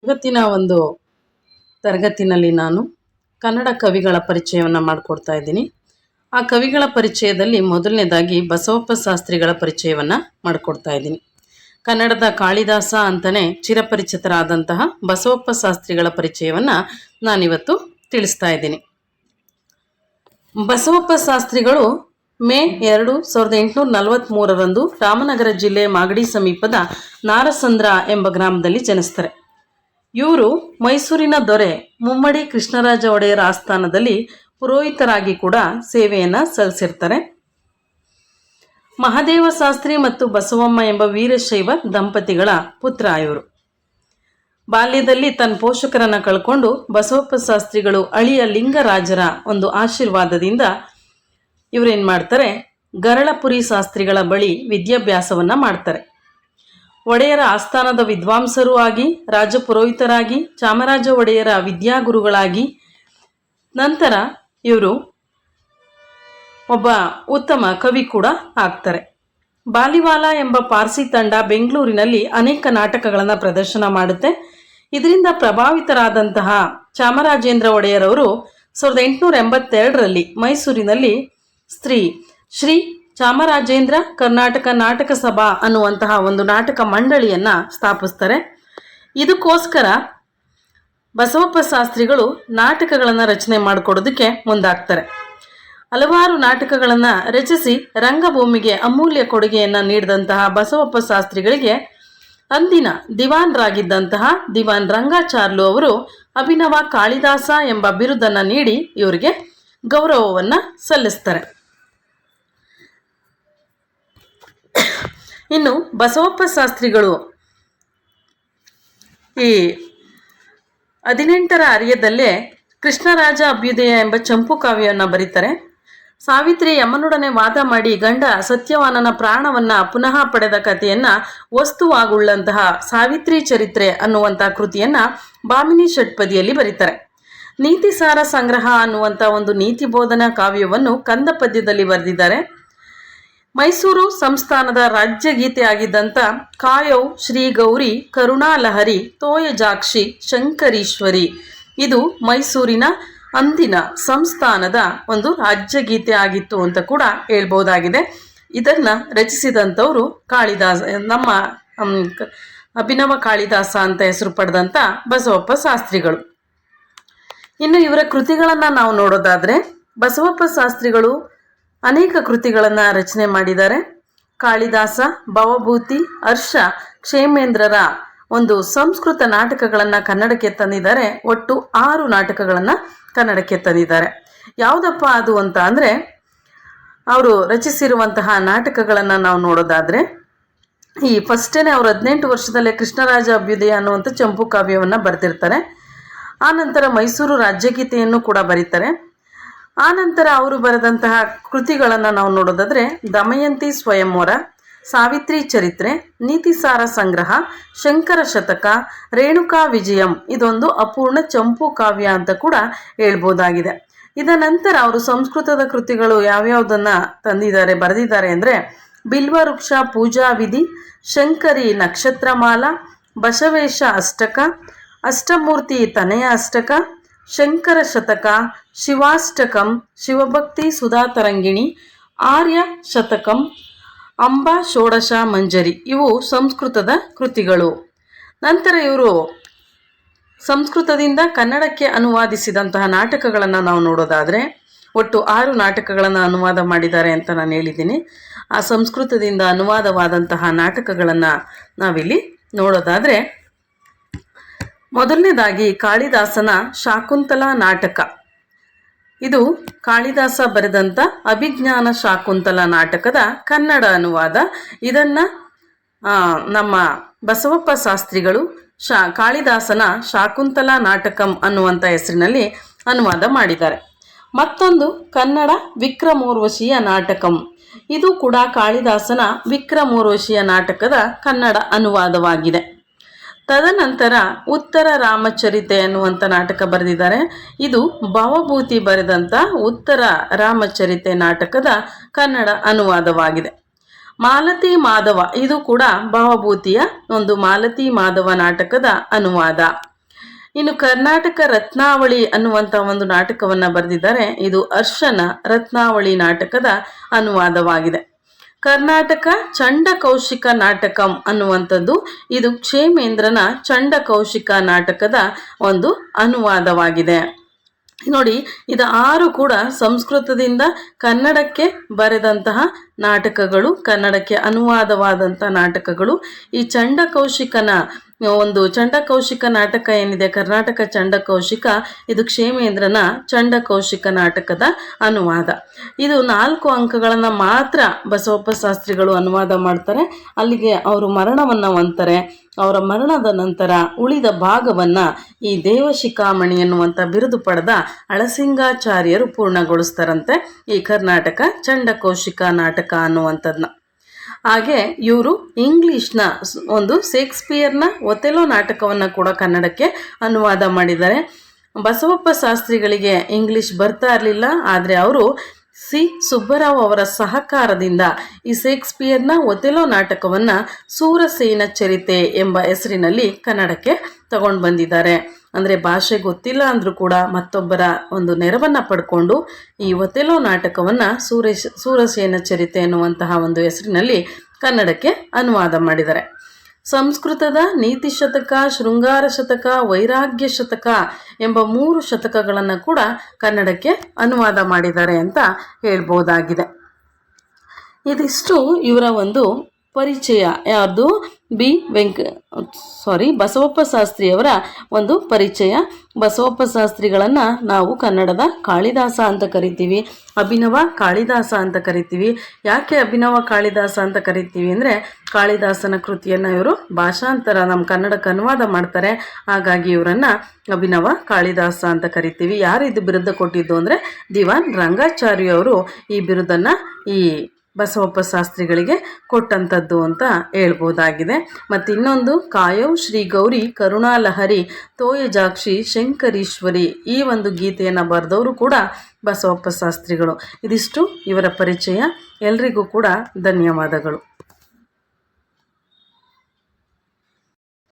ಇವತ್ತಿನ ಒಂದು ತರಗತಿನಲ್ಲಿ ನಾನು ಕನ್ನಡ ಕವಿಗಳ ಪರಿಚಯವನ್ನು ಮಾಡಿಕೊಡ್ತಾ ಇದ್ದೀನಿ. ಆ ಕವಿಗಳ ಪರಿಚಯದಲ್ಲಿ ಮೊದಲನೇದಾಗಿ ಬಸವಪ್ಪ ಶಾಸ್ತ್ರಿಗಳ ಪರಿಚಯವನ್ನು ಮಾಡಿಕೊಡ್ತಾ ಇದ್ದೀನಿ. ಕನ್ನಡದ ಕಾಳಿದಾಸ ಅಂತಲೇ ಚಿರಪರಿಚಿತರಾದಂತಹ ಬಸವಪ್ಪ ಶಾಸ್ತ್ರಿಗಳ ಪರಿಚಯವನ್ನು ನಾನಿವತ್ತು ತಿಳಿಸ್ತಾ ಇದ್ದೀನಿ. ಬಸವಪ್ಪ ಶಾಸ್ತ್ರಿಗಳು ಮೇ 2, 1843 ರಾಮನಗರ ಜಿಲ್ಲೆ ಮಾಗಡಿ ಸಮೀಪದ ನಾರಸಂದ್ರ ಎಂಬ ಗ್ರಾಮದಲ್ಲಿ ಜನಿಸ್ತಾರೆ. ಇವರು ಮೈಸೂರಿನ ದೊರೆ ಮುಮ್ಮಡಿ ಕೃಷ್ಣರಾಜ ಒಡೆಯರ ಆಸ್ಥಾನದಲ್ಲಿ ಪುರೋಹಿತರಾಗಿ ಕೂಡ ಸೇವೆಯನ್ನು ಸಲ್ಲಿಸಿರ್ತಾರೆ. ಮಹಾದೇವ ಶಾಸ್ತ್ರಿ ಮತ್ತು ಬಸವಮ್ಮ ಎಂಬ ವೀರಶೈವ ದಂಪತಿಗಳ ಪುತ್ರ ಇವರು. ಬಾಲ್ಯದಲ್ಲಿ ತನ್ನ ಪೋಷಕರನ್ನು ಕಳ್ಕೊಂಡು ಬಸವಪ್ಪ ಶಾಸ್ತ್ರಿಗಳು ಅಳಿಯ ಲಿಂಗರಾಜರ ಒಂದು ಆಶೀರ್ವಾದದಿಂದ ಇವರೇನು ಮಾಡ್ತಾರೆ, ಗರಳಪುರಿ ಶಾಸ್ತ್ರಿಗಳ ಬಳಿ ವಿದ್ಯಾಭ್ಯಾಸವನ್ನು ಮಾಡ್ತಾರೆ. ಒಡೆಯರ ಆಸ್ಥಾನದ ವಿದ್ವಾಂಸರೂ ಆಗಿ, ರಾಜಪುರೋಹಿತರಾಗಿ, ಚಾಮರಾಜ ಒಡೆಯರ ವಿದ್ಯಾಗುರುಗಳಾಗಿ, ನಂತರ ಇವರು ಒಬ್ಬ ಉತ್ತಮ ಕವಿ ಕೂಡ ಆಗ್ತಾರೆ. ಬಾಲಿವಾಲ ಎಂಬ ಪಾರ್ಸಿ ತಂಡ ಬೆಂಗಳೂರಿನಲ್ಲಿ ಅನೇಕ ನಾಟಕಗಳನ್ನು ಪ್ರದರ್ಶನ ಮಾಡುತ್ತೆ. ಇದರಿಂದ ಪ್ರಭಾವಿತರಾದಂತಹ ಚಾಮರಾಜೇಂದ್ರ ಒಡೆಯರವರು 1882 ಮೈಸೂರಿನಲ್ಲಿ ಶ್ರೀ ಚಾಮರಾಜೇಂದ್ರ ಕರ್ನಾಟಕ ನಾಟಕ ಸಭಾ ಅನ್ನುವಂತಹ ಒಂದು ನಾಟಕ ಮಂಡಳಿಯನ್ನು ಸ್ಥಾಪಿಸ್ತಾರೆ. ಇದಕ್ಕೋಸ್ಕರ ಬಸವಪ್ಪ ಶಾಸ್ತ್ರಿಗಳು ನಾಟಕಗಳನ್ನು ರಚನೆ ಮಾಡಿಕೊಡೋದಕ್ಕೆ ಮುಂದಾಗ್ತಾರೆ. ಹಲವಾರು ನಾಟಕಗಳನ್ನು ರಚಿಸಿ ರಂಗಭೂಮಿಗೆ ಅಮೂಲ್ಯ ಕೊಡುಗೆಯನ್ನು ನೀಡಿದಂತಹ ಬಸವಪ್ಪ ಶಾಸ್ತ್ರಿಗಳಿಗೆ ಅಂದಿನ ದಿವಾನ್ರಾಗಿದ್ದಂತಹ ದಿವಾನ್ ರಂಗಾಚಾರ್ಲು ಅವರು ಅಭಿನವ ಕಾಳಿದಾಸ ಎಂಬ ಬಿರುದನ್ನು ನೀಡಿ ಇವರಿಗೆ ಗೌರವವನ್ನು ಸಲ್ಲಿಸ್ತಾರೆ. ಇನ್ನು ಬಸವಪ್ಪ ಶಾಸ್ತ್ರಿಗಳು ಈ 18ರ ಹರೆಯದಲ್ಲೇ ಕೃಷ್ಣರಾಜ ಅಭ್ಯುದಯ ಎಂಬ ಚಂಪು ಕಾವ್ಯವನ್ನು ಬರೀತಾರೆ. ಸಾವಿತ್ರಿ ಯಮನೊಡನೆ ವಾದ ಮಾಡಿ ಗಂಡ ಸತ್ಯವಾನನ ಪ್ರಾಣವನ್ನು ಪುನಃ ಪಡೆದ ಕಥೆಯನ್ನು ವಸ್ತುವಾಗುಳ್ಳಂತಹ ಸಾವಿತ್ರಿ ಚರಿತ್ರೆ ಅನ್ನುವಂಥ ಕೃತಿಯನ್ನು ಭಾಮಿನಿ ಷಟ್ಪದಿಯಲ್ಲಿ ಬರೀತಾರೆ. ನೀತಿಸಾರ ಸಂಗ್ರಹ ಅನ್ನುವಂಥ ಒಂದು ನೀತಿ ಬೋಧನಾ ಕಾವ್ಯವನ್ನು ಕಂದ ಪದ್ಯದಲ್ಲಿ ಬರೆದಿದ್ದಾರೆ. ಮೈಸೂರು ಸಂಸ್ಥಾನದ ರಾಜ್ಯಗೀತೆ ಆಗಿದ್ದಂಥ ಕಾಯೌ ಶ್ರೀ ಗೌರಿ ಕರುಣಾಲಹರಿ ತೋಯಜಾಕ್ಷಿ ಶಂಕರೀಶ್ವರಿ ಇದು ಮೈಸೂರಿನ ಅಂದಿನ ಸಂಸ್ಥಾನದ ಒಂದು ರಾಜ್ಯಗೀತೆ ಆಗಿತ್ತು ಅಂತ ಕೂಡ ಹೇಳ್ಬೋದಾಗಿದೆ. ಇದನ್ನು ರಚಿಸಿದಂಥವರು ಕಾಳಿದಾಸ, ನಮ್ಮ ಅಭಿನವ ಕಾಳಿದಾಸ ಅಂತ ಹೆಸರು ಪಡೆದಂಥ ಬಸವಪ್ಪ ಶಾಸ್ತ್ರಿಗಳು. ಇನ್ನು ಇವರ ಕೃತಿಗಳನ್ನು ನಾವು ನೋಡೋದಾದರೆ ಬಸವಪ್ಪ ಶಾಸ್ತ್ರಿಗಳು ಅನೇಕ ಕೃತಿಗಳನ್ನು ರಚನೆ ಮಾಡಿದ್ದಾರೆ. ಕಾಳಿದಾಸ, ಭವಭೂತಿ, ಹರ್ಷ, ಕ್ಷೇಮೇಂದ್ರರ ಒಂದು ಸಂಸ್ಕೃತ ನಾಟಕಗಳನ್ನು ಕನ್ನಡಕ್ಕೆ ತಂದಿದ್ದಾರೆ. ಒಟ್ಟು 6 ನಾಟಕಗಳನ್ನು ಕನ್ನಡಕ್ಕೆ ತಂದಿದ್ದಾರೆ. ಯಾವುದಪ್ಪ ಅದು ಅಂತ ಅಂದರೆ, ಅವರು ರಚಿಸಿರುವಂತಹ ನಾಟಕಗಳನ್ನು ನಾವು ನೋಡೋದಾದರೆ ಈ ಫಸ್ಟೇನೆ ಅವರು 18 ವರ್ಷದಲ್ಲೇ ಕೃಷ್ಣರಾಜ ಅಭ್ಯುದಯ ಅನ್ನುವಂಥ ಚಂಪು ಕಾವ್ಯವನ್ನು ಬರೆದಿರ್ತಾರೆ. ಆನಂತರ ಮೈಸೂರು ರಾಜ್ಯಗೀತೆಯನ್ನು ಕೂಡ ಬರೀತಾರೆ. ಆನಂತರ ಅವರು ಬರೆದಂತಹ ಕೃತಿಗಳನ್ನು ನಾವು ನೋಡೋದಾದರೆ ದಮಯಂತಿ ಸ್ವಯಂವರ, ಸಾವಿತ್ರಿ ಚರಿತ್ರೆ, ನೀತಿಸಾರ ಸಂಗ್ರಹ, ಶಂಕರ ಶತಕ, ರೇಣುಕಾ ವಿಜಯಂ ಇದೊಂದು ಅಪೂರ್ಣ ಚಂಪು ಕಾವ್ಯ ಅಂತ ಕೂಡ ಹೇಳ್ಬೋದಾಗಿದೆ. ಇದ ನಂತರ ಅವರು ಸಂಸ್ಕೃತದ ಕೃತಿಗಳು ಯಾವ್ಯಾವುದನ್ನು ಬರೆದಿದ್ದಾರೆ ಅಂದರೆ ಬಿಲ್ವವೃಕ್ಷ ಪೂಜಾ ವಿಧಿ, ಶಂಕರಿ ನಕ್ಷತ್ರಮಾಲ, ಬಸವೇಶ ಅಷ್ಟಕ, ಅಷ್ಟಮೂರ್ತಿ ತನಯ ಅಷ್ಟಕ, ಶಂಕರ ಶತಕ, ಶಿವಾಷ್ಟಕಂ, ಶಿವಭಕ್ತಿ ಸುಧಾತರಂಗಿಣಿ, ಆರ್ಯ ಶತಕಂ, ಅಂಬಾ ಷೋಡಶ ಮಂಜರಿ ಇವು ಸಂಸ್ಕೃತದ ಕೃತಿಗಳು. ನಂತರ ಇವರು ಸಂಸ್ಕೃತದಿಂದ ಕನ್ನಡಕ್ಕೆ ಅನುವಾದಿಸಿದಂತಹ ನಾಟಕಗಳನ್ನು ನಾವು ನೋಡೋದಾದರೆ ಒಟ್ಟು 6 ನಾಟಕಗಳನ್ನು ಅನುವಾದ ಮಾಡಿದ್ದಾರೆ ಅಂತ ನಾನು ಹೇಳಿದ್ದೀನಿ. ಆ ಸಂಸ್ಕೃತದಿಂದ ಅನುವಾದವಾದಂತಹ ನಾಟಕಗಳನ್ನು ನಾವಿಲ್ಲಿ ನೋಡೋದಾದರೆ ಮೊದಲನೇದಾಗಿ ಕಾಳಿದಾಸನ ಶಾಕುಂತಲ ನಾಟಕ. ಇದು ಕಾಳಿದಾಸ ಬರೆದಂಥ ಅಭಿಜ್ಞಾನ ಶಾಕುಂತಲ ನಾಟಕದ ಕನ್ನಡ ಅನುವಾದ. ಇದನ್ನು ನಮ್ಮ ಬಸವಪ್ಪ ಶಾಸ್ತ್ರಿಗಳು ಕಾಳಿದಾಸನ ಶಾಕುಂತಲ ನಾಟಕಂ ಅನ್ನುವಂಥ ಹೆಸರಿನಲ್ಲಿ ಅನುವಾದ ಮಾಡಿದ್ದಾರೆ. ಮತ್ತೊಂದು ಕನ್ನಡ ವಿಕ್ರಮೋರ್ವಶಿಯ ನಾಟಕಂ. ಇದು ಕೂಡ ಕಾಳಿದಾಸನ ವಿಕ್ರಮೋರ್ವಶಿಯ ನಾಟಕದ ಕನ್ನಡ ಅನುವಾದವಾಗಿದೆ. ತದನಂತರ ಉತ್ತರ ರಾಮಚರಿತೆ ಅನ್ನುವಂಥ ನಾಟಕ ಬರೆದಿದ್ದಾರೆ. ಇದು ಭವಭೂತಿ ಬರೆದಂಥ ಉತ್ತರ ರಾಮಚರಿತೆ ನಾಟಕದ ಕನ್ನಡ ಅನುವಾದವಾಗಿದೆ. ಮಾಲತಿ ಮಾಧವ ಇದು ಕೂಡ ಭವಭೂತಿಯ ಒಂದು ಮಾಲತಿ ಮಾಧವ ನಾಟಕದ ಅನುವಾದ. ಇನ್ನು ಕರ್ನಾಟಕ ರತ್ನಾವಳಿ ಅನ್ನುವಂಥ ಒಂದು ನಾಟಕವನ್ನು ಬರೆದಿದ್ದಾರೆ. ಇದು ಹರ್ಷನ ರತ್ನಾವಳಿ ನಾಟಕದ ಅನುವಾದವಾಗಿದೆ. ಕರ್ನಾಟಕ ಚಂಡಕೌಶಿಕ ನಾಟಕಂ ಅನ್ನುವಂಥದ್ದು ಇದು ಕ್ಷೇಮೇಂದ್ರನ ಚಂಡಕೌಶಿಕ ನಾಟಕದ ಒಂದು ಅನುವಾದವಾಗಿದೆ. ನೋಡಿ, ಇದು 6 ಕೂಡ ಸಂಸ್ಕೃತದಿಂದ ಕನ್ನಡಕ್ಕೆ ಬರೆದಂತಹ ನಾಟಕಗಳು, ಕನ್ನಡಕ್ಕೆ ಅನುವಾದವಾದಂಥ ನಾಟಕಗಳು. ಈ ಚಂಡಕೌಶಿಕನ ಚಂಡಕೌಶಿಕ ನಾಟಕ ಏನಿದೆ, ಕರ್ನಾಟಕ ಚಂಡಕೌಶಿಕ, ಇದು ಕ್ಷೇಮೇಂದ್ರನ ಚಂಡಕೌಶಿಕ ನಾಟಕದ ಅನುವಾದ. ಇದು 4 ಅಂಕಗಳನ್ನು ಮಾತ್ರ ಬಸವಪ್ಪ ಶಾಸ್ತ್ರಿಗಳು ಅನುವಾದ ಮಾಡ್ತಾರೆ. ಅಲ್ಲಿಗೆ ಅವರು ಮರಣವನ್ನು ಹೊಂದ್ತಾರೆ. ಅವರ ಮರಣದ ನಂತರ ಉಳಿದ ಭಾಗವನ್ನು ಈ ದೇವಶಿಖಾಮಣಿ ಎನ್ನುವಂಥ ಬಿರುದು ಪಡೆದ ಅಳಸಿಂಗಾಚಾರ್ಯರು ಪೂರ್ಣಗೊಳಿಸ್ತಾರಂತೆ ಈ ಕರ್ನಾಟಕ ಚಂಡಕೌಶಿಕ ನಾಟಕ ಅನ್ನುವಂಥದ್ದನ್ನ. ಹಾಗೆ ಇವರು ಇಂಗ್ಲಿಷ್ನ ಒಂದು ಶೇಕ್ಸ್ಪಿಯರ್ನ ಒಥೆಲೋ ನಾಟಕವನ್ನು ಕೂಡ ಕನ್ನಡಕ್ಕೆ ಅನುವಾದ ಮಾಡಿದ್ದಾರೆ. ಬಸವಪ್ಪ ಶಾಸ್ತ್ರಿಗಳಿಗೆ ಇಂಗ್ಲಿಷ್ ಬರ್ತಾ ಇರಲಿಲ್ಲ, ಆದರೆ ಅವರು ಸಿ ಸುಬ್ಬರಾವ್ ಅವರ ಸಹಕಾರದಿಂದ ಈ ಶೇಕ್ಸ್ಪಿಯರ್ನ ಒಥೆಲೋ ನಾಟಕವನ್ನು ಸೂರಸೇನ ಚರಿತೆ ಎಂಬ ಹೆಸರಿನಲ್ಲಿ ಕನ್ನಡಕ್ಕೆ ತಗೊಂಡು ಬಂದಿದ್ದಾರೆ. ಅಂದರೆ ಭಾಷೆ ಗೊತ್ತಿಲ್ಲ ಅಂದರೂ ಕೂಡ ಮತ್ತೊಬ್ಬರ ಒಂದು ನೆರವನ್ನು ಪಡ್ಕೊಂಡು ಈ ಒಥೆಲೋ ನಾಟಕವನ್ನು ಸೂರಸೇನ ಚರಿತೆ ಎನ್ನುವಂತಹ ಒಂದು ಹೆಸರಿನಲ್ಲಿ ಕನ್ನಡಕ್ಕೆ ಅನುವಾದ ಮಾಡಿದ್ದಾರೆ. ಸಂಸ್ಕೃತದ ನೀತಿ ಶತಕ, ಶೃಂಗಾರ ಶತಕ, ವೈರಾಗ್ಯ ಶತಕ ಎಂಬ 3 ಶತಕಗಳನ್ನು ಕೂಡ ಕನ್ನಡಕ್ಕೆ ಅನುವಾದ ಮಾಡಿದ್ದಾರೆ ಅಂತ ಹೇಳ್ಬೋದಾಗಿದೆ. ಇದಿಷ್ಟು ಇವರ ಒಂದು ಪರಿಚಯ. ಯಾವುದು ಬಸವಪ್ಪ ಶಾಸ್ತ್ರಿಯವರ ಒಂದು ಪರಿಚಯ. ಬಸವಪ್ಪ ಶಾಸ್ತ್ರಿಗಳನ್ನು ನಾವು ಕನ್ನಡದ ಕಾಳಿದಾಸ ಅಂತ ಕರಿತೀವಿ, ಅಭಿನವ ಕಾಳಿದಾಸ ಅಂತ ಕರಿತೀವಿ. ಯಾಕೆ ಅಭಿನವ ಕಾಳಿದಾಸ ಅಂತ ಕರಿತೀವಿ ಅಂದರೆ, ಕಾಳಿದಾಸನ ಕೃತಿಯನ್ನು ಇವರು ಭಾಷಾಂತರ ನಮ್ಮ ಕನ್ನಡಕ್ಕೆ ಅನುವಾದ ಮಾಡ್ತಾರೆ. ಹಾಗಾಗಿ ಇವರನ್ನು ಅಭಿನವ ಕಾಳಿದಾಸ ಅಂತ ಕರಿತೀವಿ. ಯಾರು ಇದು ಬಿರುದು ಕೊಟ್ಟಿದ್ದು ಅಂದರೆ ದಿವಾನ್ ರಂಗಾಚಾರ್ಯ ಅವರು ಈ ಬಿರುದನ್ನು ಈ ಬಸವಪ್ಪ ಶಾಸ್ತ್ರಿಗಳಿಗೆ ಕೊಟ್ಟಂಥದ್ದು ಅಂತ ಹೇಳ್ಬೋದಾಗಿದೆ. ಮತ್ತು ಇನ್ನೊಂದು ಕಾಯವ್ ಶ್ರೀ ಗೌರಿ ಕರುಣಾಲಹರಿ ತೋಯಜಾಕ್ಷಿ ಶಂಕರೀಶ್ವರಿ, ಈ ಒಂದು ಗೀತೆಯನ್ನು ಬರೆದವರು ಕೂಡ ಬಸವಪ್ಪ ಶಾಸ್ತ್ರಿಗಳು. ಇದಿಷ್ಟು ಇವರ ಪರಿಚಯ. ಎಲ್ರಿಗೂ ಕೂಡ ಧನ್ಯವಾದಗಳು.